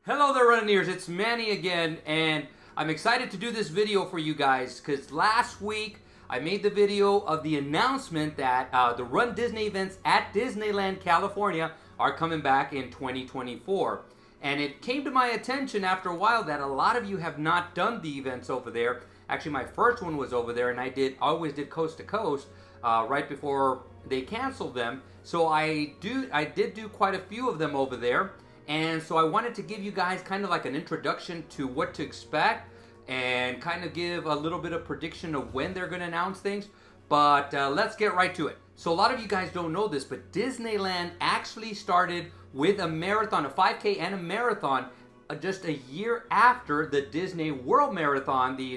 Hello there, runNers. It's Manny again, and I'm excited to do this video for you guys because last week I made the video of the announcement that the Run Disney events at Disneyland, California are coming back in 2024. And it came to my attention after a while that a lot of you have not done the events over there. Actually, my first one was over there, and I always did coast to coast right before they canceled them. So I did do quite a few of them over there. And so I wanted to give you guys kind of like an introduction to what to expect and kind of give a little bit of prediction of when they're going to announce things. But let's get right to it. So a lot of you guys don't know this, but Disneyland actually started with a marathon, a 5K and a marathon, just a year after the Disney World Marathon, the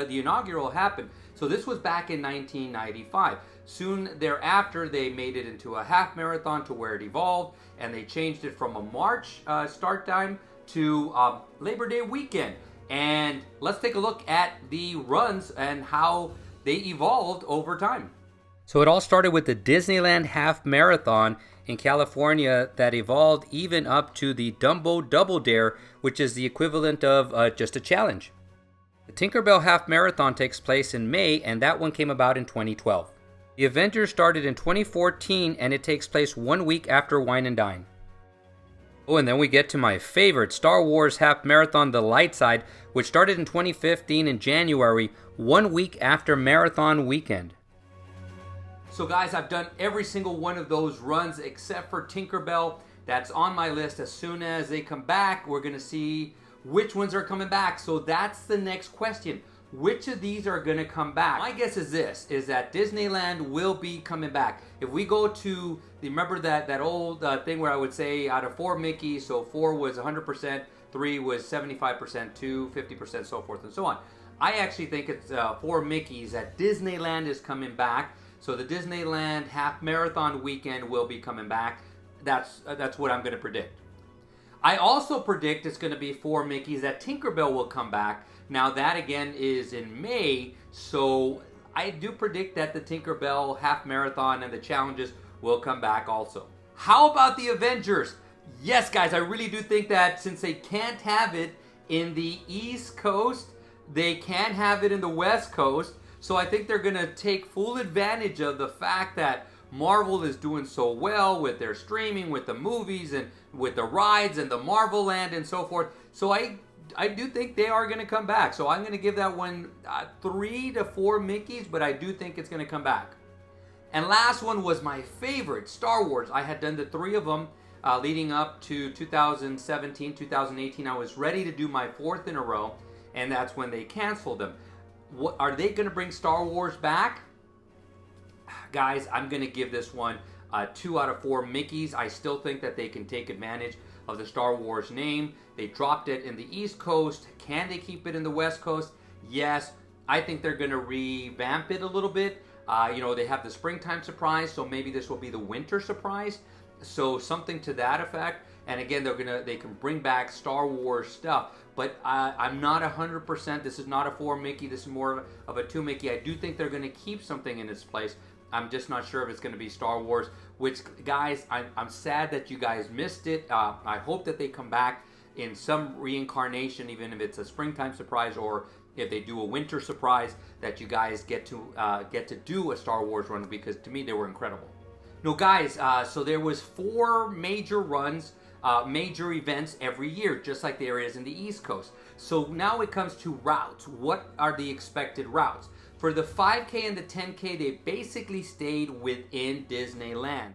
inaugural happened. So this was back in 1995. Soon thereafter, they made it into a half marathon to where it evolved, and they changed it from a March start time to Labor Day weekend. And let's take a look at the runs and how they evolved over time. So it all started with the Disneyland Half Marathon in California that evolved even up to the Dumbo Double Dare, which is the equivalent of just a challenge. The Tinkerbell Half Marathon takes place in May, and that one came about in 2012. The Avengers started in 2014, and it takes place 1 week after Wine and Dine. Oh, and then we get to my favorite, Star Wars Half Marathon, The Light Side, which started in 2015 in January, 1 week after Marathon Weekend. So guys, I've done every single one of those runs except for Tinkerbell. That's on my list. As soon as they come back, we're going to see which ones are coming back. So that's the next question. Which of these are going to come back? My guess is this, is that Disneyland will be coming back. If we go to, remember that old thing where I would say out of 4 Mickeys, so 4 was 100%, 3 was 75%, 2, 50%, so forth and so on. I actually think it's 4 Mickeys that Disneyland is coming back. So the Disneyland Half Marathon Weekend will be coming back. That's what I'm going to predict. I also predict it's going to be 4 Mickeys that Tinkerbell will come back. Now that again is in May, so I do predict that the Tinkerbell Half Marathon and the challenges will come back also. How about the Avengers? Yes, guys, I really do think that since they can't have it in the East Coast, they can have it in the West Coast. So I think they're going to take full advantage of the fact that Marvel is doing so well with their streaming, with the movies, and with the rides and the Marvel Land and so forth. So I do think they are going to come back. So I'm going to give that one 3 to 4 Mickeys, but I do think it's going to come back. And last one was my favorite, Star Wars. I had done the 3 of them leading up to 2017, 2018. I was ready to do my 4th in a row, and that's when they canceled them. What, are they going to bring Star Wars back? Guys, I'm going to give this one 2 out of 4 Mickeys. I still think that they can take advantage of the Star Wars name. They dropped it in the East Coast. Can they keep it in the West Coast? Yes. I think they're going to revamp it a little bit. They have the springtime surprise, so maybe this will be the winter surprise. So something to that effect. And again, they can bring back Star Wars stuff. But I'm not 100%. This is not a 4 Mickey. This is more of a 2 Mickey. I do think they're going to keep something in its place. I'm just not sure if it's going to be Star Wars, which, guys, I'm sad that you guys missed it. I hope that they come back in some reincarnation, even if it's a springtime surprise or if they do a winter surprise, that you guys get to do a Star Wars run, because to me they were incredible. No, guys, so there was 4 major runs, major events every year, just like there is in the East Coast. So now it comes to routes. What are the expected routes? For the 5K and the 10K, they basically stayed within Disneyland.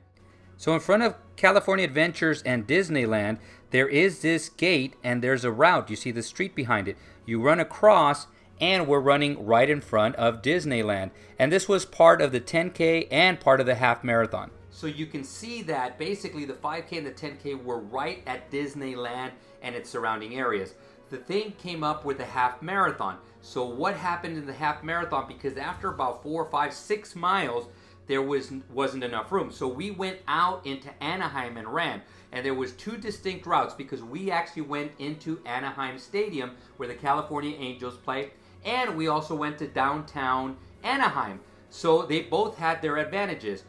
So in front of California Adventures and Disneyland, there is this gate and there's a route. You see the street behind it. You run across, and we're running right in front of Disneyland. And this was part of the 10K and part of the half marathon. So you can see that basically the 5K and the 10K were right at Disneyland and its surrounding areas. The thing came up with the half marathon. So what happened in the half marathon? Because after about 4, 5, 6 miles, there wasn't enough room. So we went out into Anaheim and ran. And there was 2 distinct routes, because we actually went into Anaheim Stadium where the California Angels play. And we also went to downtown Anaheim. So they both had their advantages.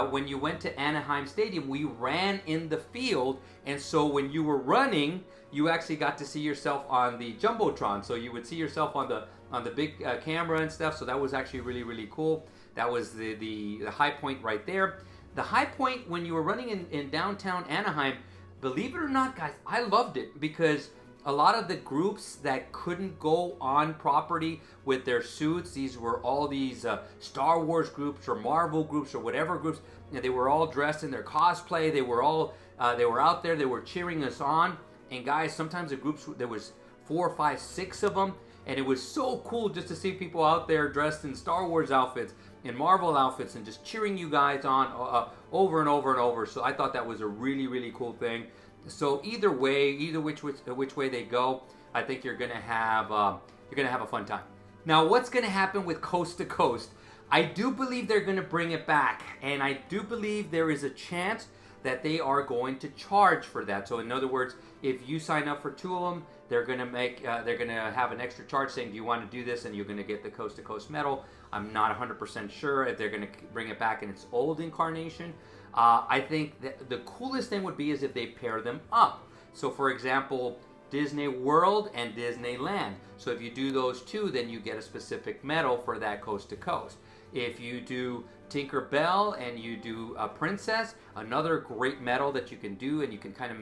when you went to Anaheim Stadium, we ran in the field, and so when you were running, you actually got to see yourself on the jumbotron. So you would see yourself on the big camera and stuff. So that was actually really, really cool. That was the high point right there. The high point when you were running in downtown Anaheim, believe it or not, guys, I loved it because a lot of the groups that couldn't go on property with their suits, these were all these Star Wars groups or Marvel groups or whatever groups, they were all dressed in their cosplay. They were all they were out there. They were cheering us on. And guys, sometimes the groups, there was 4, 5, 6 of them, and it was so cool just to see people out there dressed in Star Wars outfits, in Marvel outfits, and just cheering you guys on over and over and over. So I thought that was a really, really cool thing. So either way, which way they go, I think you're gonna have a fun time. Now, what's gonna happen with Coast to Coast? I do believe they're gonna bring it back, and I do believe there is a chance that they are going to charge for that. So in other words, if you sign up for 2 of them, they're gonna have an extra charge saying, do you want to do this, and you're gonna get the Coast to Coast medal. I'm not 100% sure if they're gonna bring it back in its old incarnation. I think that the coolest thing would be is if they pair them up. So for example, Disney World and Disneyland. So if you do those 2, then you get a specific medal for that Coast to Coast. If you do Tinker Bell and you do Princess, another great medal that you can do, and you can kind of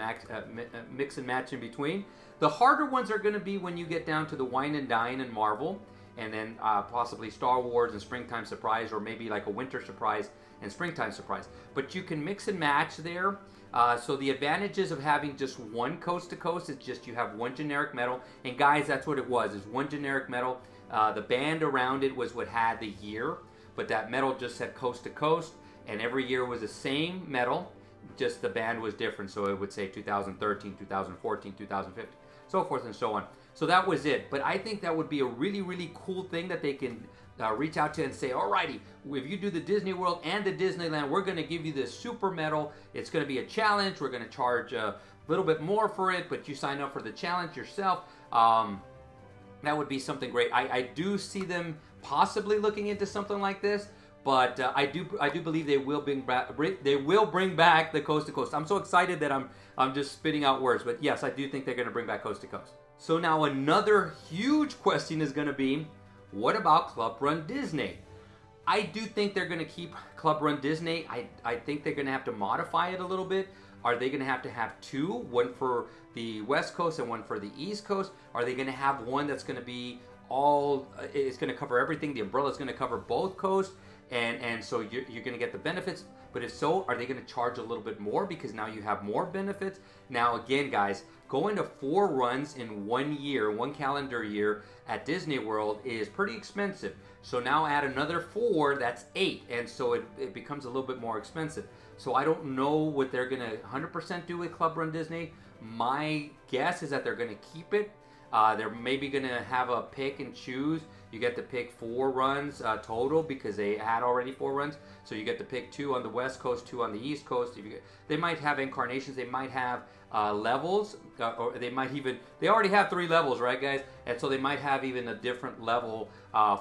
mix and match in between. The harder ones are going to be when you get down to the Wine and Dine and Marvel, and then possibly Star Wars and Springtime Surprise, or maybe like a Winter Surprise and Springtime Surprise. But you can mix and match there. So the advantages of having just one Coast to Coast is just you have one generic medal. And guys, that's what it was, is one generic medal. The band around it was what had the year, but that medal just said Coast to Coast, and every year was the same medal, just the band was different. So it would say 2013, 2014, 2015, so forth and so on. So that was it. But I think that would be a really, really cool thing that they can reach out to and say, alrighty, if you do the Disney World and the Disneyland, we're going to give you this super medal. It's going to be a challenge. We're going to charge a little bit more for it, but you sign up for the challenge yourself. That would be something great. I do see them possibly looking into something like this, but I do believe they will bring back the Coast to Coast. I'm so excited that I'm just spitting out words, but yes, I do think they're going to bring back Coast to Coast. So now another huge question is going to be, what about Club Run Disney? I do think they're going to keep Club Run Disney. I think they're going to have to modify it a little bit. Are they going to have 2, one for the West Coast and one for the East Coast? Are they going to have one that's going to be it's going to cover everything? The umbrella is going to cover both coasts, and so you're going to get the benefits. But if so, are they going to charge a little bit more because now you have more benefits? Now again, guys, going to 4 runs in 1 year, 1 calendar year at Disney World is pretty expensive. So now add another 4, that's 8, and so it becomes a little bit more expensive. So I don't know what they're going to 100% do with Club Run Disney. My guess is that they're going to keep it. They're maybe going to have a pick and choose. You get to pick 4 runs total because they had already 4 runs. So you get to pick 2 on the West Coast, 2 on the East Coast. They might have incarnations. They might have levels, or they might even, they already have 3 levels, right, guys? And so they might have even a different level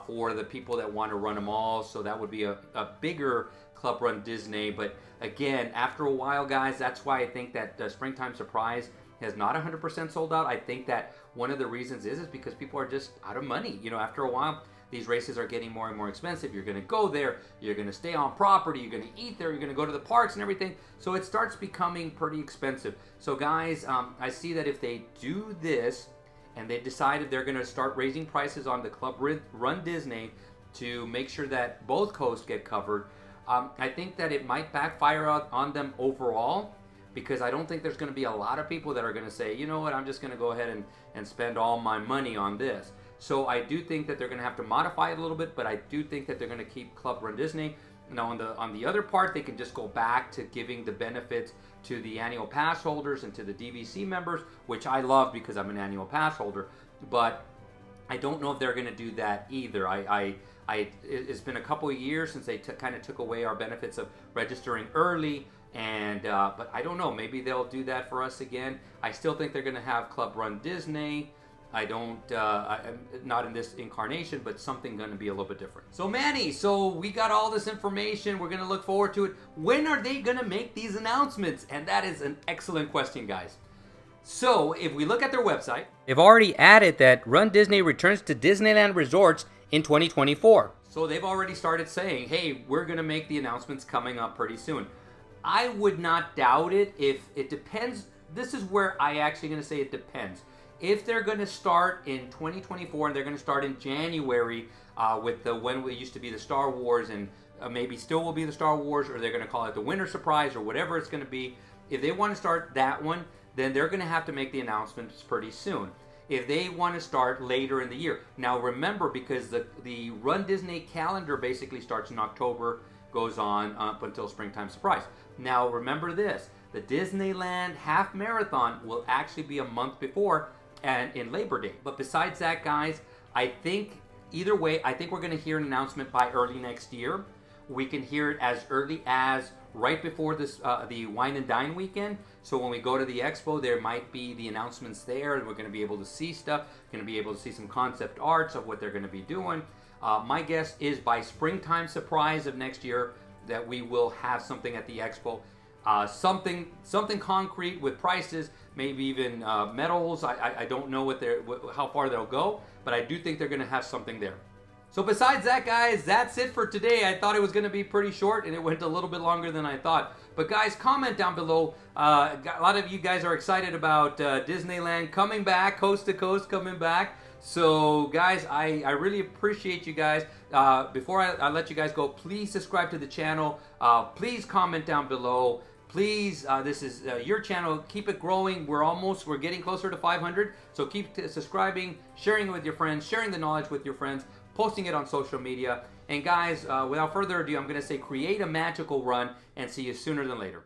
for the people that want to run them all. So that would be a bigger Club Run Disney. But again, after a while, guys, that's why I think that the Springtime Surprise has not 100% sold out. I think that one of the reasons is because people are just out of money. You know, after a while, these races are getting more and more expensive. You're going to go there, you're going to stay on property, you're going to eat there, you're going to go to the parks and everything. So it starts becoming pretty expensive. So guys, I see that if they do this and they decided they're going to start raising prices on the Club Run Disney to make sure that both coasts get covered, I think that it might backfire on them overall, because I don't think there's going to be a lot of people that are going to say, you know what, I'm just going to go ahead and spend all my money on this. So I do think that they're going to have to modify it a little bit, but I do think that they're going to keep Club Run Disney. Now on the other part, they can just go back to giving the benefits to the annual pass holders and to the DVC members, which I love because I'm an annual pass holder. But I don't know if they're going to do that either. It's been a couple of years since they kind of took away our benefits of registering early. And but I don't know, maybe they'll do that for us again. I still think they're going to have Club Run Disney. I don't, not in this incarnation, but something going to be a little bit different. So Manny, we got all this information. We're going to look forward to it. When are they going to make these announcements? And that is an excellent question, guys. So if we look at their website, they've already added that Run Disney returns to Disneyland resorts in 2024. So they've already started saying, hey, we're going to make the announcements coming up pretty soon. I would not doubt it. If it depends, this is where I actually going to say it depends. If they're going to start in 2024 and they're going to start in January with when it used to be the Star Wars and maybe still will be the Star Wars, or they're going to call it the Winter Surprise or whatever it's going to be. If they want to start that one, then they're going to have to make the announcements pretty soon. If they want to start later in the year. Now remember, because the Run Disney calendar basically starts in October, goes on up until Springtime Surprise. Now remember this, the Disneyland Half Marathon will actually be a month before and in Labor Day. But besides that, guys, I think either way, I think we're going to hear an announcement by early next year. We can hear it as early as right before this the Wine and Dine weekend. So when we go to the expo, there might be the announcements there, and we're going to be able to see stuff. Going to be able to see some concept arts of what they're going to be doing. My guess is by Springtime Surprise of next year that we will have something at the expo. Something concrete with prices, maybe even medals. I don't know how far they'll go, but I do think they're going to have something there. So besides that, guys, that's it for today. I thought it was going to be pretty short, and it went a little bit longer than I thought. But guys, comment down below. A lot of you guys are excited about Disneyland coming back, coast to coast coming back. So guys, I really appreciate you guys. Before I let you guys go, please subscribe to the channel. Please comment down below. Please, this is your channel. Keep it growing. We're getting closer to 500. So keep subscribing, sharing it with your friends, sharing the knowledge with your friends, posting it on social media. And guys, without further ado, I'm going to say create a magical run and see you sooner than later.